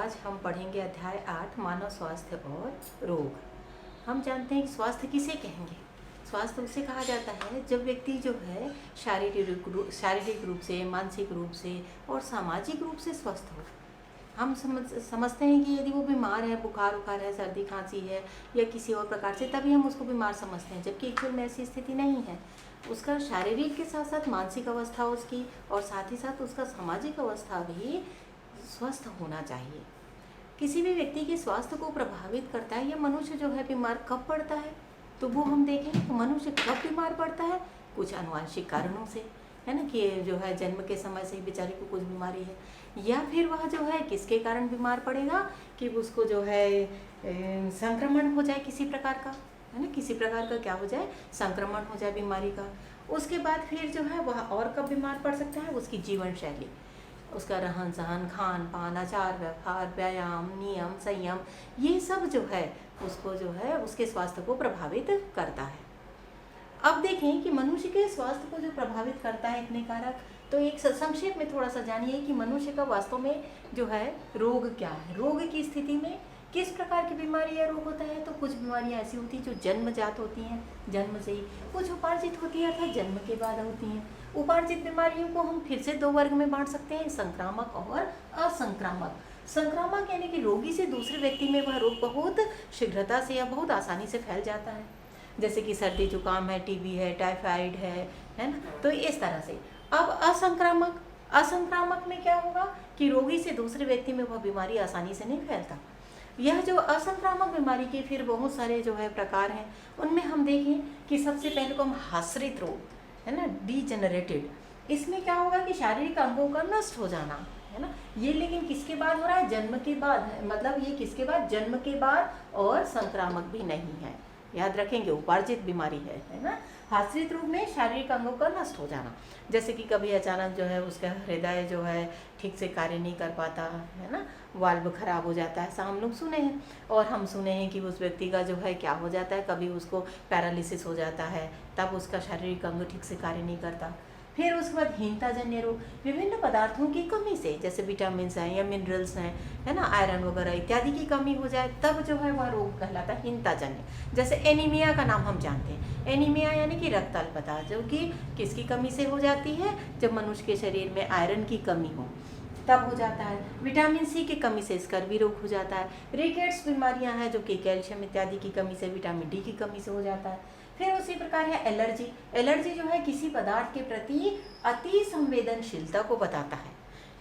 आज हम पढ़ेंगे अध्याय 8 मानव स्वास्थ्य और रोग। हम जानते हैं कि स्वास्थ्य किसे कहेंगे। स्वास्थ्य उसे कहा जाता है जब व्यक्ति जो है शारीरिक रूप से, मानसिक रूप से और सामाजिक रूप से स्वस्थ हो। हम समझते हैं कि यदि वो बीमार है, बुखार उखार है, सर्दी खांसी है या किसी और प्रकार से, तभी हम उसको बीमार समझते हैं, जबकि एक्चुअल में ऐसी स्थिति नहीं है। उसका शारीरिक के साथ साथ मानसिक अवस्था उसकी और साथ ही साथ उसका सामाजिक अवस्था भी स्वस्थ होना चाहिए। किसी भी व्यक्ति के स्वास्थ्य को प्रभावित करता है या मनुष्य जो है बीमार कब पड़ता है, तो वो हम देखें तो मनुष्य कब बीमार पड़ता है, कुछ आनुवंशिक कारणों से, है ना, कि जो है जन्म के समय से ही बेचारे को कुछ बीमारी है, या फिर वह जो है किसके कारण बीमार पड़ेगा कि उसको जो है संक्रमण हो जाए किसी प्रकार का, है ना, किसी प्रकार का क्या हो जाए, संक्रमण हो जाए बीमारी का। उसके बाद फिर जो है वह और कब बीमार पड़ सकता है, उसकी जीवन शैली, उसका रहन सहन, खान पान, आचार व्यवहार, व्यायाम, नियम, संयम, ये सब जो है उसको जो है उसके स्वास्थ्य को प्रभावित करता है। अब देखें कि मनुष्य के स्वास्थ्य को जो प्रभावित करता है इतने कारक, तो एक संक्षेप में थोड़ा सा जानिए कि मनुष्य का वास्तव में जो है रोग क्या है। रोग की स्थिति में किस प्रकार की बीमारी या रोग होता है, तो कुछ बीमारियां ऐसी होती हैं जो जन्मजात होती हैं, जन्म से ही, कुछ उपार्जित होती है अर्थात जन्म के बाद होती हैं। उपार्जित बीमारियों को हम फिर से दो वर्ग में बांट सकते हैं, संक्रामक और असंक्रामक। संक्रामक यानी कि रोगी से दूसरे व्यक्ति में वह रोग बहुत शीघ्रता से या बहुत आसानी से फैल जाता है, जैसे कि सर्दी जुकाम है, टीबी है, टाइफाइड है ना, तो इस तरह से। अब असंक्रामक में क्या होगा कि रोगी से दूसरे व्यक्ति में वह बीमारी आसानी से नहीं फैलता। यह जो असंक्रामक बीमारी के फिर बहुत सारे जो है प्रकार हैं, उनमें हम देखें कि सबसे पहले को हम आश्रित रोग, है ना, डीजेनरेटेड। इसमें क्या होगा कि शारीरिक अंगों का नष्ट हो जाना, है ना, ये लेकिन किसके बाद हो रहा है, जन्म के बाद, मतलब ये किसके बाद, जन्म के बाद, और संक्रामक भी नहीं है, याद रखेंगे, उपार्जित बीमारी है ना। आश्रित रोग में शारीरिक अंगों का नष्ट हो जाना, जैसे कि कभी अचानक जो है उसका हृदय जो है ठीक से कार्य नहीं कर पाता, है ना, वाल्व खराब हो जाता है, ऐसा हम लोग सुने हैं। और हम सुने हैं कि उस व्यक्ति का जो है क्या हो जाता है, कभी उसको पैरालिसिस हो जाता है, तब उसका शारीरिक अंग ठीक से कार्य नहीं करता। फिर उसके बाद हीनताजन्य रोग, विभिन्न पदार्थों की कमी से, जैसे विटामिन हैं या मिनरल्स हैं, है ना, आयरन वगैरह इत्यादि की कमी हो जाए, तब जो है वह रोग कहलाता है हीनताजन्य। जैसे एनीमिया का नाम हम जानते हैं, एनीमिया यानी कि रक्त अल्पता, जो कि किसकी कमी से हो जाती है, जब मनुष्य के शरीर में आयरन की कमी हो तब हो जाता है। विटामिन सी की कमी से स्कर्वी रोग हो जाता है। रिकेट्स बीमारियां हैं जो कि कैल्शियम इत्यादि की कमी से, विटामिन डी की कमी से हो जाता है। फिर उसी प्रकार है एलर्जी। एलर्जी जो है किसी पदार्थ के प्रति अति संवेदनशीलता को बताता है।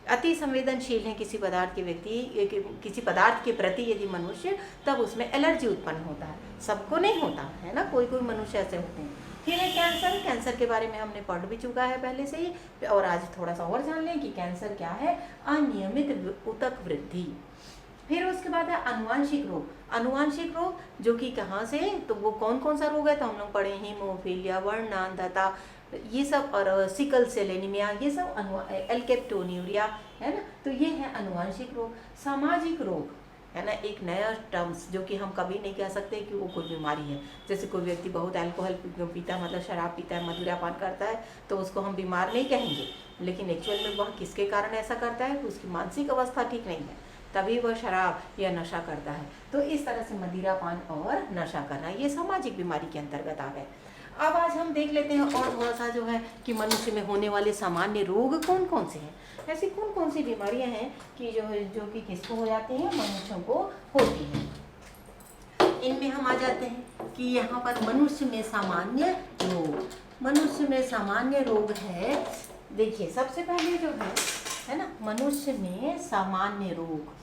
अति संवेदनशील है किसी पदार्थ के व्यक्ति, किसी पदार्थ के प्रति यदि मनुष्य, तब उसमें एलर्जी उत्पन्न होता है। सबको नहीं होता है ना, कोई कोई मनुष्य ऐसे होते हैं। फिर है कैंसर। कैंसर के बारे में हमने पढ़ भी चुका है पहले से ही, और आज थोड़ा सा और जान लें कि कैंसर क्या है, अनियमित ऊतक वृद्धि। फिर उसके बाद है अनुवांशिक रोग। अनुवांशिक रोग जो कि कहाँ से, तो वो कौन कौन सा रोग है, तो हम लोग पढ़े हीमोफीलिया, वर्णांधता, ये सब, और सिकल सेल एनीमिया, ये सब एल्केप्टोन्यूरिया, है ना, तो ये है अनुवांशिक रोग। सामाजिक रोग, है ना, एक नया टर्म्स जो कि हम कभी नहीं कह सकते कि वो कोई बीमारी है। जैसे कोई व्यक्ति बहुत अल्कोहल पीता, मतलब शराब पीता है, मदिरापान करता है, तो उसको हम बीमार नहीं कहेंगे, लेकिन एक्चुअल में वह किसके कारण ऐसा करता है, उसकी मानसिक अवस्था ठीक नहीं है, तभी वह शराब या नशा करता है। तो इस तरह से मदिरापान और नशा करना ये सामाजिक बीमारी के अंतर्गत आ गए। अब आज हम देख लेते हैं और थोड़ा सा जो है कि मनुष्य में होने वाले सामान्य रोग कौन कौन से हैं, ऐसी कौन कौन सी बीमारियां हैं कि जो कि किसको हो जाती हैं, मनुष्यों को होती हैं। इनमें हम आ जाते हैं कि यहाँ पर मनुष्य में सामान्य रोग, मनुष्य में सामान्य रोग है। देखिए सबसे पहले जो है ना, मनुष्य में सामान्य रोग,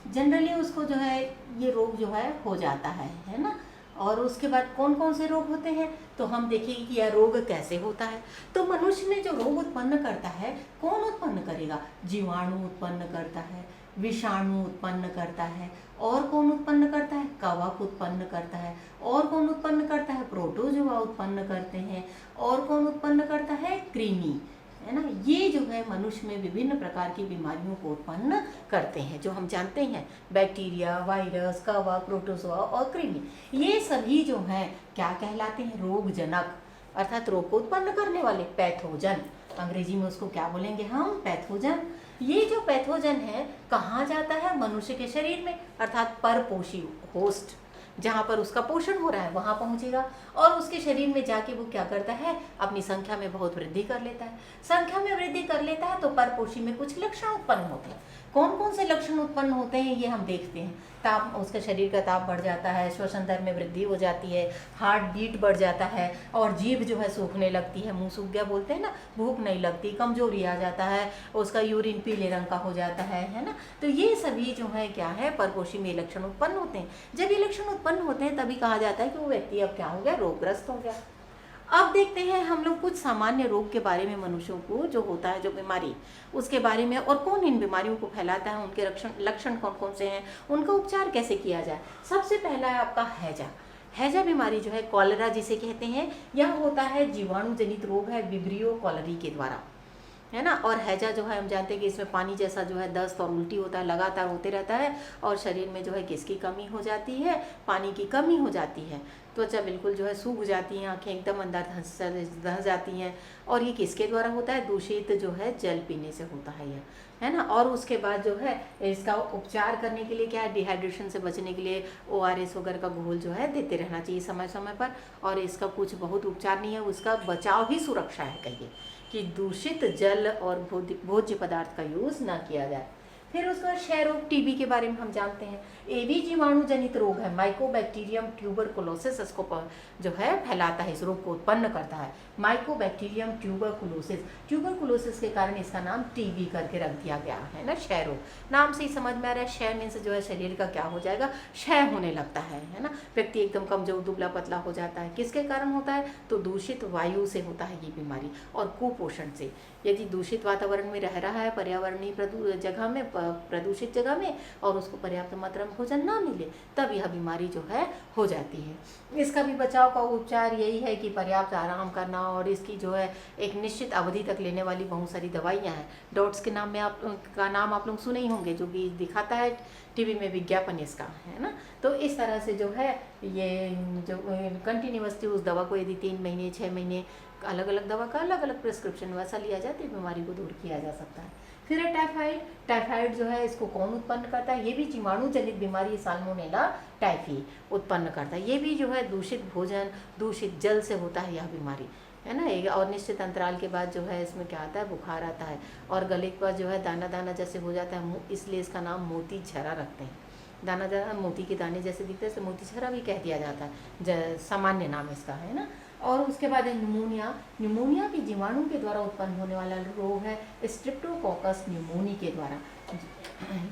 जनरली उसको जो है ये रोग जो है हो जाता है ना। और उसके बाद कौन कौन से रोग होते हैं, तो हम देखेंगे कि यह रोग कैसे होता है। तो मनुष्य में जो रोग उत्पन्न करता है, कौन उत्पन्न करेगा, जीवाणु उत्पन्न करता है, विषाणु उत्पन्न करता है, और कौन उत्पन्न करता है, कवक उत्पन्न करता है, और कौन उत्पन्न करता है, प्रोटोजोआ उत्पन्न करते हैं, और कौन उत्पन्न करता है, कृमि, है ना। ये जो है मनुष्य में विभिन्न प्रकार की बीमारियों को उत्पन्न करते हैं, जो हम जानते हैं, बैक्टीरिया, वायरस, कवक, प्रोटोजोआ और कृमि, ये सभी जो हैं क्या कहलाते हैं, रोगजनक, अर्थात रोग को उत्पन्न करने वाले, पैथोजन। अंग्रेजी में उसको क्या बोलेंगे हम, पैथोजन। ये जो पैथोजन है कहाँ जाता है? मनुष्य के शरीर में, अर्थात परपोषी होस्ट, जहाँ पर उसका पोषण हो रहा है वहाँ पहुँचेगा और उसके शरीर में जाके वो क्या करता है? अपनी संख्या में बहुत वृद्धि कर लेता है। संख्या में वृद्धि कर लेता है तो परपोषी में कुछ लक्षण उत्पन्न होते हैं। कौन कौन से लक्षण उत्पन्न होते हैं ये हम देखते हैं। ताप, उसका शरीर का ताप बढ़ जाता है, श्वसन दर में वृद्धि हो जाती है, हार्ट बीट बढ़ जाता है और जीभ जो है सूखने लगती है, मुंह सूख गया बोलते हैं ना, भूख नहीं लगती, कमजोरी आ जाता है, उसका यूरिन पीले रंग का हो जाता है ना। तो ये सभी जो है क्या है? परपोषी में लक्षण उत्पन्न होते हैं। जब ये लक्षण उत्पन्न होते हैं तभी कहा जाता है कि वो व्यक्ति अब क्या हो गया? रोगग्रस्त हो गया। अब देखते हैं हम लोग कुछ सामान्य रोग के बारे में, मनुष्यों को जो होता है जो बीमारी, उसके बारे में, और कौन इन बीमारियों को फैलाता है, उनके लक्षण कौन कौन से हैं, उनका उपचार कैसे किया जाए। सबसे पहला है आपका हैजा। हैजा बीमारी जो है, कॉलेरा जिसे कहते हैं, यह होता है जीवाणु जनित रोग है विब्रियो कॉलरी के द्वारा, है ना। और हैजा जो है हम जानते हैं कि इसमें पानी जैसा जो है दस्त और उल्टी होता है, लगातार होते रहता है और शरीर में जो है किसकी कमी हो जाती है? पानी की कमी हो जाती है। त्वचा बिल्कुल जो है सूख जाती हैं, आंखें एकदम अंदर धंस जाती हैं। और ये किसके द्वारा होता है? दूषित जो है जल पीने से होता है यह, है ना। और उसके बाद जो है इसका उपचार करने के लिए क्या है? डिहाइड्रेशन से बचने के लिए ORS वगैरह का घोल जो है देते रहना चाहिए समय समय पर। और इसका कुछ बहुत उपचार नहीं है, उसका बचाव ही सुरक्षा है, कहिए कि दूषित जल और भोज्य पदार्थ का यूज़ ना किया जाए। फिर उसके बाद क्षय रोग, टीबी के बारे में हम जानते हैं। ये भी जीवाणु जनित रोग है, माइकोबैक्टीरियम ट्यूबरकुलोसिस इसको जो है फैलाता है, इस रोग को उत्पन्न करता है। माइकोबैक्टीरियम ट्यूबरकुलोसिस के कारण इसका नाम टीबी करके रख दिया गया है ना। क्षय रोग नाम से ही समझ में आ रहा है, क्षय मीन्स जो है शरीर का क्या हो जाएगा? क्षय होने लगता है ना। व्यक्ति एकदम कमजोर दुबला पतला हो जाता है। किसके कारण होता है? तो दूषित वायु से होता है ये बीमारी और कुपोषण से। यदि दूषित वातावरण में रह रहा है, पर्यावरणीय जगह में, प्रदूषित जगह में, और उसको पर्याप्त मात्रा में भोजन ना मिले, तब यह बीमारी जो है हो जाती है। इसका भी बचाव का उपचार यही है कि पर्याप्त आराम करना, और इसकी जो है एक निश्चित अवधि तक लेने वाली बहुत सारी दवाइयाँ हैं। डॉट्स के नाम में नाम आप लोग सुने ही होंगे, जो कि दिखाता है टीवी में विज्ञापन इसका, है ना। तो इस तरह से जो है ये जो कंटिन्यूअसली उस दवा को यदि 3 महीने 6 महीने अलग अलग दवा का अलग अलग प्रिस्क्रिप्शन वैसा लिया जाए तो बीमारी को दूर किया जा सकता है। फिर है टाइफाइड। टाइफाइड जो है इसको कौन उत्पन्न करता है? ये भी जीवाणु जनित बीमारी, साल्मोनेला टाइफी उत्पन्न करता है। ये भी जो है दूषित भोजन, दूषित जल से होता है यह बीमारी, है ना। और निश्चित अंतराल के बाद जो है इसमें क्या आता है? बुखार आता है और गले के पास जो है दाना दाना जैसे हो जाता है, इसलिए इसका नाम मोती झरा रखते हैं। दाना दाना मोती के दाने जैसे दिखते हैं, मोती झरा भी कह दिया जाता है, सामान्य नाम इसका, है ना। और उसके बाद है न्यूमोनिया। न्यूमोनिया भी जीवाणु के द्वारा उत्पन्न होने वाला रोग है, स्ट्रेप्टोकोकस न्यूमोनी के द्वारा।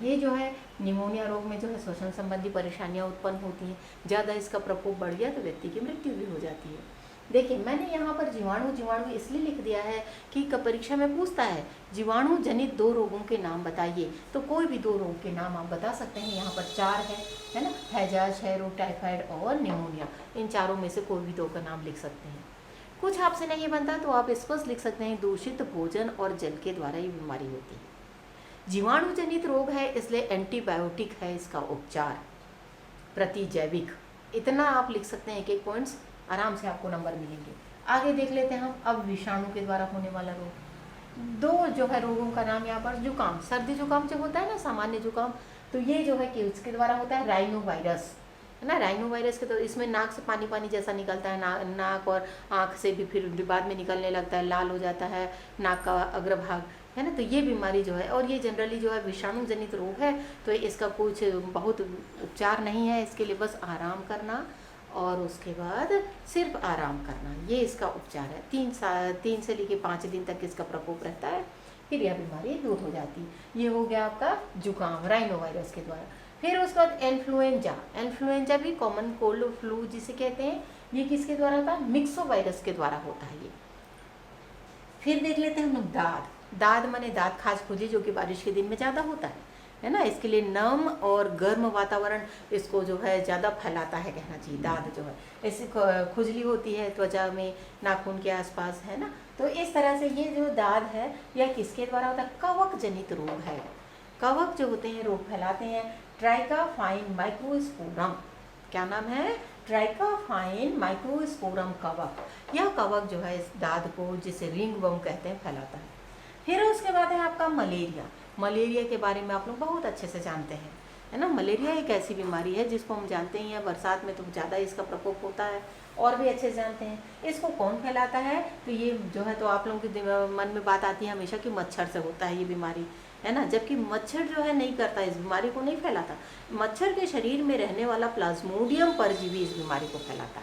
ये जो है न्यूमोनिया रोग में जो है श्वसन संबंधी परेशानियां उत्पन्न होती हैं। ज़्यादा इसका प्रकोप बढ़ गया तो व्यक्ति की मृत्यु भी हो जाती है। देखिए मैंने यहाँ पर जीवाणु इसलिए लिख दिया है कि परीक्षा में पूछता है जीवाणु जनित 2 रोगों के नाम बताइए, तो कोई भी 2 रोग के नाम आप बता सकते हैं। यहाँ पर 4 है ना, हैजा, क्षय रोग, टाइफाइड और निमोनिया। इन चारों में से कोई भी 2 का नाम लिख सकते हैं। कुछ आपसे नहीं बनता तो आप स्पष्ट लिख सकते हैं दूषित भोजन और जल के द्वारा ये बीमारी होती है। जीवाणु जनित रोग है इसलिए एंटीबायोटिक है इसका उपचार, प्रतिजैविक। इतना आप लिख सकते हैं, एक पॉइंट्स आराम से आपको नंबर मिलेंगे। आगे देख लेते हैं हम अब विषाणु के द्वारा होने वाला रोग। 2 जो है रोगों का नाम यहाँ पर, जुकाम, सर्दी जुकाम जो होता है ना, सामान्य जुकाम, तो ये जो है कि उसके द्वारा होता है राइनो वायरस, है ना। राइनो वायरस के तो इसमें नाक से पानी पानी जैसा निकलता है, नाक और आँख से भी फिर बाद में निकलने लगता है, लाल हो जाता है नाक का अग्रभाग, है ना। तो ये बीमारी जो है, और ये जनरली जो है विषाणु जनित रोग है, तो इसका कुछ बहुत उपचार नहीं है। इसके लिए बस आराम करना और उसके बाद सिर्फ आराम करना, ये इसका उपचार है। 3 से लेकर 5 दिन तक इसका प्रकोप रहता है, फिर यह बीमारी दूर हो जाती है। ये हो गया आपका जुकाम राइनो वायरस के द्वारा। फिर उसके बाद इन्फ्लुएंजा भी कॉमन कोल्ड फ्लू जिसे कहते हैं, ये किसके द्वारा था? मिक्सो वायरस के द्वारा होता है ये। फिर देख लेते हैं हम लोग दाद माने दांत खाज खुजी, जो कि बारिश के दिन में ज़्यादा होता है ना। इसके लिए नम और गर्म वातावरण इसको जो है ज़्यादा फैलाता है, कहना चाहिए। दाद जो है ऐसी खुजली होती है त्वचा में, नाखून के आसपास, है ना। तो इस तरह से ये जो दाद है यह किसके द्वारा होता है? कवक जनित रोग है। कवक जो होते हैं रोग फैलाते हैं ट्राइकाफाइन माइक्रोस्पोरम। क्या नाम है? ट्राइकाफाइन माइक्रोस्पोरम कवक। यह कवक जो है इस दाद को, जिसे रिंग वर्म कहते हैं, फैलाता है। फिर उसके बाद है आपका मलेरिया। मलेरिया के बारे में आप लोग बहुत अच्छे से जानते हैं, है ना। मलेरिया एक ऐसी बीमारी है जिसको हम जानते ही हैं, बरसात में तो ज़्यादा इसका प्रकोप होता है, और भी अच्छे से जानते हैं। इसको कौन फैलाता है, तो ये जो है, तो आप लोगों के मन में बात आती है हमेशा कि मच्छर से होता है ये बीमारी, है ना। जबकि मच्छर जो है नहीं करता, इस बीमारी को नहीं फैलाता। मच्छर के शरीर में रहने वाला प्लाज्मोडियम परजीवी इस बीमारी को फैलाता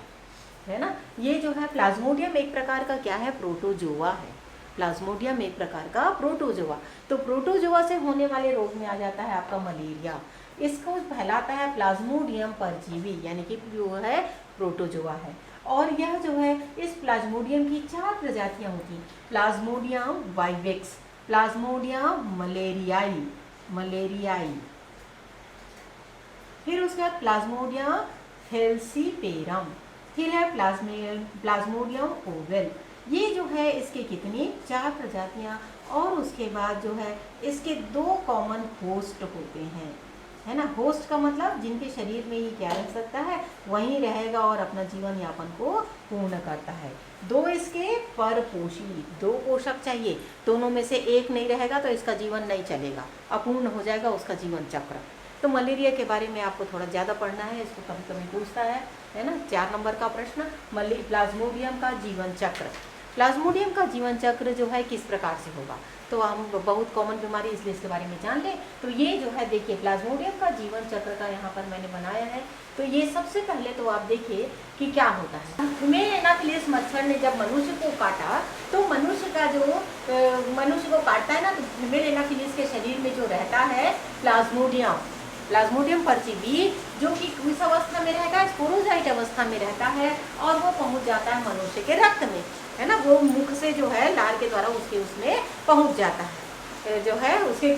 है ना। ये जो है प्लाज्मोडियम एक प्रकार का क्या है, प्रोटोजोआ है। प्लाज्मोडियम एक प्रकार का प्रोटोजोआ। तो प्रोटोजोआ से होने वाले रोग में आ जाता है आपका मलेरिया। इसको फैलाता है प्लाज्मोडियम परजीवी, यानी कि जो है प्रोटोजोआ है। और यह जो है, इस प्लाज्मोडियम की 4 प्रजातियां होती हैं। प्लाज्मोडियम वाइवेक्स, प्लाज्मोडियम मलेरियाई, फिर उसके बाद प्लाज्मोडियम हेल्सीपेरम, फिर है प्लाज्मोडियम ओवेल। ये जो है इसके कितनी 4 प्रजातियां, और उसके बाद जो है इसके 2 कॉमन होस्ट होते हैं, है ना। होस्ट का मतलब जिनके शरीर में ये क्या रह सकता है, वहीं रहेगा और अपना जीवन यापन को पूर्ण करता है। 2 इसके परपोषी, 2 पोषक चाहिए, दोनों में से एक नहीं रहेगा तो इसका जीवन नहीं चलेगा, अपूर्ण हो जाएगा उसका जीवन चक्र। तो मलेरिया के बारे में आपको थोड़ा ज़्यादा पढ़ना है, इसको कभी कभी पूछता है ना। 4 नंबर का प्रश्न, प्लाज्मोडियम का जीवन चक्र। प्लाज्मोडियम का जीवन चक्र जो है किस प्रकार से होगा, तो हम बहुत कॉमन बीमारी इसलिए इसके बारे में जान लें। तो ये जो है देखिए, प्लाज्मोडियम का जीवन चक्र का यहाँ पर मैंने बनाया है। तो ये सबसे पहले तो आप देखिए कि क्या होता है। फीमेल एनाफिलिस मच्छर ने जब मनुष्य को काटा, तो मनुष्य का जो मनुष्य को काटता है ना, तो फीमेल एनाफिलिस के शरीर में जो रहता है प्लाज्मोडियम परजीवी, जो कि किस अवस्था में रहेगा, स्पोरोजाइट अवस्था में रहता है, और वो पहुंच जाता है मनुष्य के रक्त में, है ना। वो मुख से जो है लार के द्वारा उसमें पहुंच जाता है, जो है उसके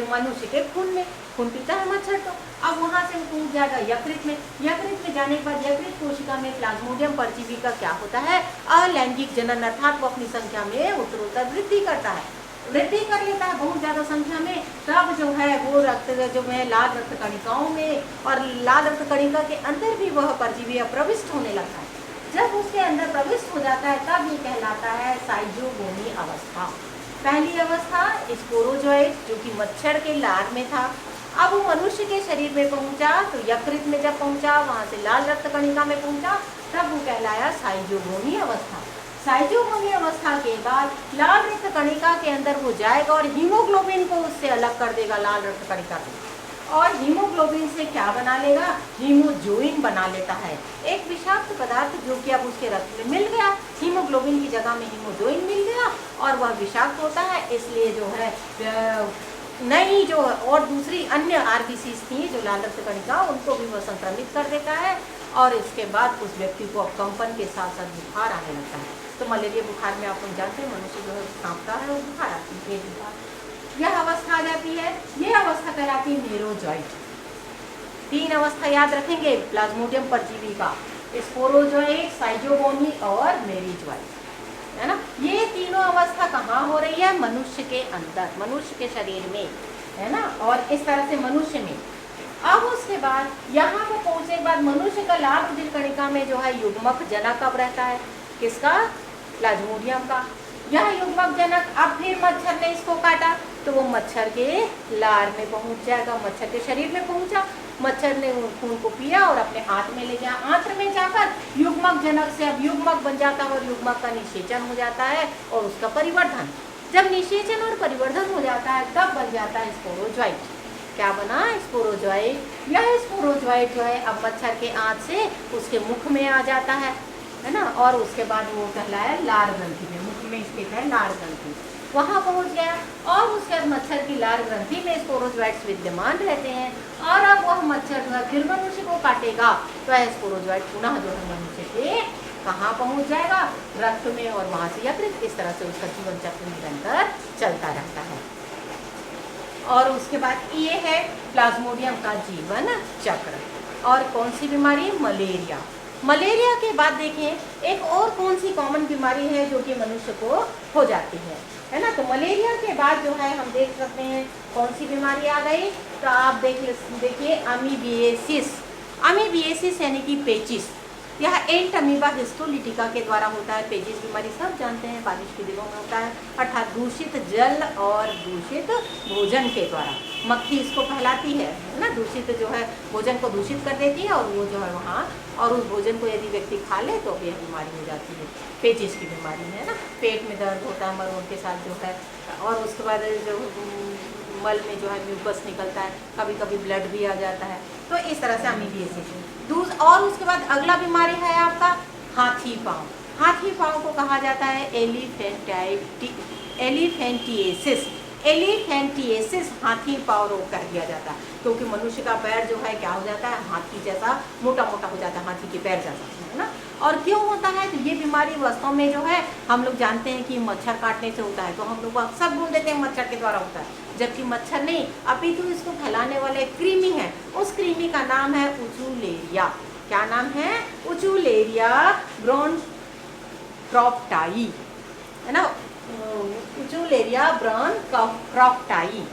मनुष्य के खून पीता है मच्छर। तो अब वहां से वो पहुंच जाएगा यकृत में। यकृत में जाने के बाद यकृत कोशिका में प्लाज्मोडियम परजीवी का क्या होता है, अलैंगिक जनन, अर्थात वो अपनी संख्या में उत्तरोत्तर वृद्धि करता है, वृद्धि कर लेता है बहुत ज़्यादा संख्या में। तब जो है वो रक्त जो है लाल रक्त कणिकाओं में, और लाल रक्त कणिका के अंदर भी वह परजीवी प्रविष्ट होने लगता है। जब उसके अंदर प्रविष्ट हो जाता है तब ये कहलाता है साइजोगोनी अवस्था। पहली अवस्था स्पोरोजोइट, जो कि मच्छर के लार में था। अब वो मनुष्य के शरीर में पहुंचा, तो यकृत में जब पहुंचा, वहां से लाल रक्त कणिका में पहुंचा, तब वो कहलाया साइजोगोनी अवस्था। साइजोगोनी अवस्था के बाद लाल रक्त कणिका के अंदर वो जाएगा और हीमोग्लोबिन को उससे अलग कर देगा लाल रक्त कणिका से, और हीमोग्लोबिन से क्या बना लेगा, हीमोजोइन बना लेता है, एक विषाक्त पदार्थ जो कि अब उसके रक्त में मिल गया। हीमोग्लोबिन की जगह में हीमोजोइन मिल गया और वह विषाक्त होता है। इसलिए जो है नई जो और दूसरी अन्य आरबीसी थी जो लाल रक्त कणिका, उनको भी वह संक्रमित कर देता है, और इसके बाद उस व्यक्ति को अब कंपन के साथ साथ बुखार आने लगता है। तो मलेरिया बुखार में आप लोग जानते हैं, मनुष्य जो है कांपता है और बुखार आती है, यह अवस्था आ जाती है। यह अवस्था कहलाती है मेरोजॉइट। 3 अवस्था याद रखेंगे प्लाज्मोडियम परजीवी का, स्पोरोजॉइट, साइजोगोनी और मेरोजॉइट, है ना। ये तीनों अवस्था कहाँ हो रही है, मनुष्य के अंदर, मनुष्य के शरीर में, है ना, और इस तरह से मनुष्य में। अब उसके बाद यहाँ पर पहुँचने के बाद मनुष्य का लाल रुधिर कणिका में जो है युग्मक जनक अब रहता है, किसका, प्लाज्मोडियम का। यह युग्मक जनक अब फिर मच्छर ने इसको काटा, तो वो मच्छर के लार में पहुंच जाएगा, मच्छर के शरीर में पहुंचा, मच्छर ने खून को पिया और अपने हाथ में ले गया। आंत्र में जाकर युग्मक जनक से अब युग्मक बन जाता है और युग्मक का निषेचन हो जाता है और उसका परिवर्धन। जब निषेचन और परिवर्धन हो जाता है तब बन जाता है स्पोरोजॉइट। क्या बना, स्पोरोजॉइट। यह स्पोरोजॉइट जो है अब मच्छर के आंत से उसके मुख में आ जाता है ना, और उसके बाद वो कहलाया लार ग्रंथि में, मुख में स्थित है लार ग्रंथि, वहाँ पहुँच गया। और उसके बाद मच्छर की लार ग्रंथि में स्पोरोजॉइट्स विद्यमान रहते हैं, और अब वह मच्छर जो है फिर मनुष्य को काटेगा, तो यह स्पोरोजॉइट पुनः जो है मनुष्य के कहाँ पहुँच जाएगा, रक्त में, और वहाँ से यकृत। इस तरह से उसका जीवन चक्र निरंतर चलता रहता है। और उसके बाद ये है प्लाज्मोडियम का जीवन चक्र। और कौन सी बीमारी, मलेरिया। मलेरिया के बाद देखें एक और कौन सी कॉमन बीमारी है जो कि मनुष्य को हो जाती है ना। तो मलेरिया के बाद जो है हम देख सकते हैं कौन सी बीमारी आ गई, तो आप देखिए अमीबिएसिस। अमीबिएसिस यानी कि पेचिस। यह एंट अमीबा हिस्टोलिटिका के द्वारा होता है। पेजिस बीमारी सब जानते हैं, बारिश के दिनों में होता है, अर्थात दूषित जल और दूषित भोजन के द्वारा मक्खी इसको फैलाती है ना, दूषित जो है भोजन को दूषित कर देती है और वो जो है वहाँ, और उस भोजन को यदि व्यक्ति खा ले तो यह बीमारी हो जाती है, पेचिस की बीमारी है ना। पेट में दर्द होता है मरोड़ के साथ जो है, और उसके बाद जो मल में जो है म्यूकस निकलता है, कभी कभी ब्लड भी आ जाता है। तो इस तरह से अमीबियासिस। और उसके बाद अगला बीमारी है आपका हाथी पाँव। हाथी पाँव को कहा जाता है एलिफेंटिएसिस। एलिफेंटिएसिस हाथी पाँव रोग कह दिया जाता है, क्योंकि मनुष्य का पैर जो है क्या हो जाता है, हाथी जैसा मोटा मोटा हो जाता है, हाथी के पैर जैसा, है ना। और क्यों होता है, तो ये बीमारी वास्तव में जो है हम लोग जानते हैं कि मच्छर काटने से होता है, तो हम लोग अक्सर बोल देते हैं मच्छर के द्वारा होता है, जबकि मच्छर नहीं, अपितु इसको फैलाने वाले कृमि है। उस कृमि का नाम है उचुलेरिया। क्या नाम है? उचुलेरिया ब्रोंकाइटाई, है ना, उचुलेरिया ब्रोंकाइटाई।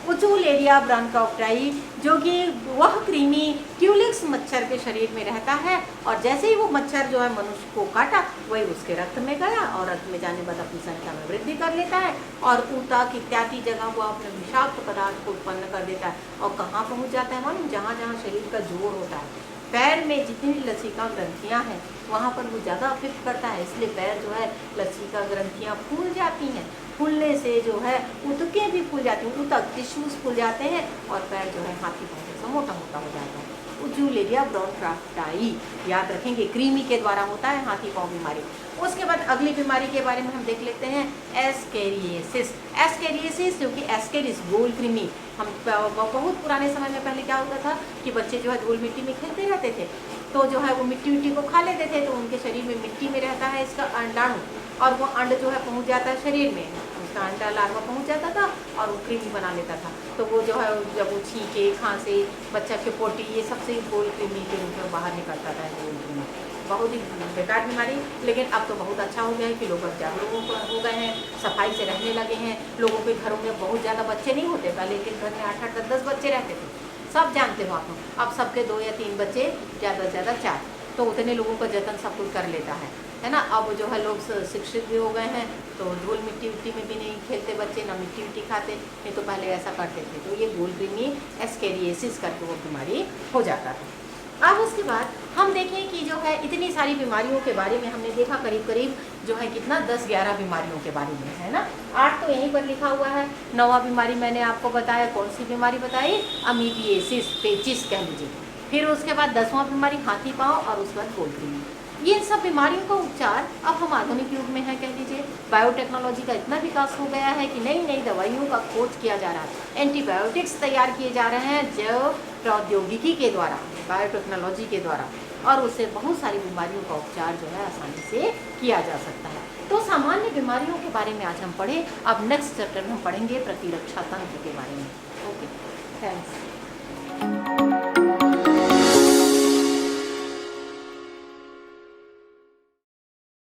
उचुलेरिया ब्रोंकाइटाई जो कि वह कृमि क्यूलिक्स मच्छर के शरीर में रहता है, और जैसे ही वो मच्छर जो है मनुष्य को काटा, वही उसके रक्त में गया और रक्त में जाने बाद अपनी संख्या में वृद्धि कर लेता है और ऊतक इत्यादि जगह वो अपने विषाक्त पदार्थ को उत्पन्न कर देता है। और कहाँ पहुँच जाता है मालूम? जहाँ जहाँ शरीर का जोर होता है, पैर में जितनी लसिका ग्रंथियाँ हैं वहाँ पर वो ज़्यादा अफेक्ट करता है, इसलिए पैर जो है लसिका ग्रंथियाँ फूल जाती हैं। फूलने से जो है ऊतकें भी फूल जाती हैं, ऊतक टिश्यूज फूल जाते हैं और पैर जो है हाथी पाँव जैसा मोटा मोटा हो जाता है। उचुलेरिया ब्रोंकाइटाई याद रखेंगे, कृमि के द्वारा होता है हाथी पाँव बीमारी। उसके बाद अगली बीमारी के बारे में हम देख लेते हैं, एस्केरिएसिस। एस्केरिएसिस जो कि एस्केरिस गोल कृमि, हम बहुत पुराने समय में पहले क्या होता था कि बच्चे जो है धूल मिट्टी में खेलते रहते थे, तो जो है वो मिट्टी को खा लेते थे, तो उनके शरीर में मिट्टी में रहता है इसका अंडाणु, और वो अंड जो है पहुंच जाता है शरीर में, उसका अंडा लार्वा पहुंच जाता था और वो कृमि बना लेता था। तो वो जो है जब वो छींके खांसे बच्चा के पोटी, ये सबसे गोल कृमि के रूप में बाहर निकलता था गोल कृमि। बहुत ही बेकार बीमारी, लेकिन अब तो बहुत अच्छा हो गया है कि लोग अब जागरूक हो गए हैं, सफाई से रहने लगे हैं। लोगों के घरों में बहुत ज़्यादा बच्चे नहीं होते, पहले के घर में 8-8, 10-10 बच्चे रहते थे, सब जानते हो आप लोग। अब सबके 2 या 3 बच्चे, ज़्यादा से ज़्यादा 4, तो उतने लोगों का जतन सब कुछ कर लेता है ना। अब जो है लोग शिक्षित भी हो गए हैं, तो धूल मिट्टी में भी नहीं खेलते बच्चे, ना मिट्टी खाते, नहीं तो पहले ऐसा करते थे। तो ये गोल कृमि एस्केरिएसिस करके वो बीमारी हो जाता है। अब उसके बाद हम देखें कि जो है इतनी सारी बीमारियों के बारे में हमने देखा, करीब करीब जो है कितना 10-11 बीमारियों के बारे में, है ना। 8 तो यहीं पर लिखा हुआ है। 9वां बीमारी मैंने आपको बताया, कौन सी बीमारी बताई? अमीबियासिस, पेचिस कह लीजिए। फिर उसके बाद 10वां बीमारी हाथी पाँव, और उसके बाद गोल कृमि। ये सब बीमारियों का उपचार अब हम आधुनिक युग में है, कह लीजिए। बायोटेक्नोलॉजी का इतना विकास हो गया है कि नई नई दवाइयों का खोज किया जा रहा है, एंटीबायोटिक्स तैयार किए जा रहे हैं जैव प्रौद्योगिकी के द्वारा, बायोटेक्नोलॉजी के द्वारा, और उससे बहुत सारी बीमारियों का उपचार जो है आसानी से किया जा सकता है। तो सामान्य बीमारियों के बारे में आज हम पढ़े। अब नेक्स्ट चैप्टर में हम पढ़ेंगे प्रतिरक्षा तंत्र के बारे में। Okay, thanks.